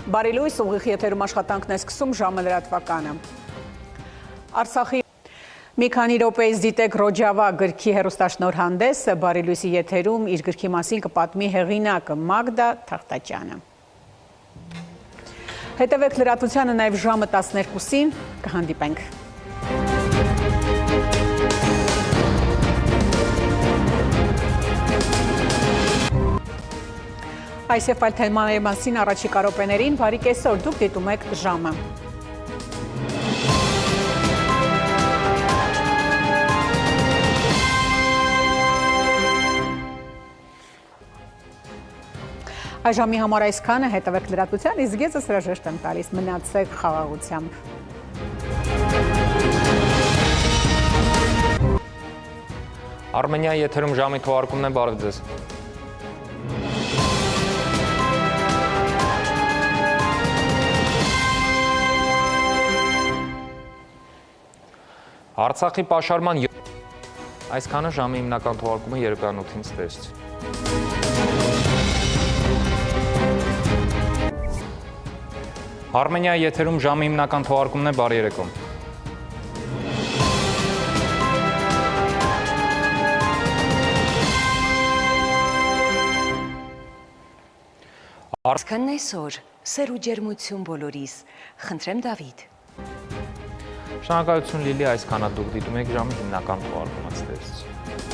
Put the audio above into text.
Բարի լույս, ուղիղ եթերում աշխատանքն է սկսում ժամը լրատվականը։ Արցախի մի քանի րոպեից դիտեք Ռոջավա գրքի հեռուստաշնորհանդեսը, Բարի լույսի եթերում իր գրքի մասին կպատմի հեղինակը Մագդա Թախտաճյանը։ Հետևեք լրատվությանը նաև ժամը 12-ին, կհանդիպենք։ Այս և այլ թեմաների մասին առաջիկա րոպեներին, բարի կեսօր, դուք դիտում եք ժամը։ Այժմի համար այսքանը, հետևեք լրատվության, իսկ ես հրաժեշտ եմ տալիս, մնացեք խաղաղությամբ։ Արմենիայի եթերում ժամի թողարկումն է, բարև ձեզ։ Արցախի պաշարման այսքանը ժամի հիմնական թողարկումը երեկոյան 8-ին ստեսից։ Արմենիայի եթերում ժամի հիմնական թողարկումն է, բարի երեկո։ Այսքանն այսօր, սեր ու ջերմություն բոլորիս, խնդրեմ Դավիթ։ Շնորհակալություն Լիլի, այսքանը դուք դիտում եք ժամի հիմնական թողարկումը ստեսից։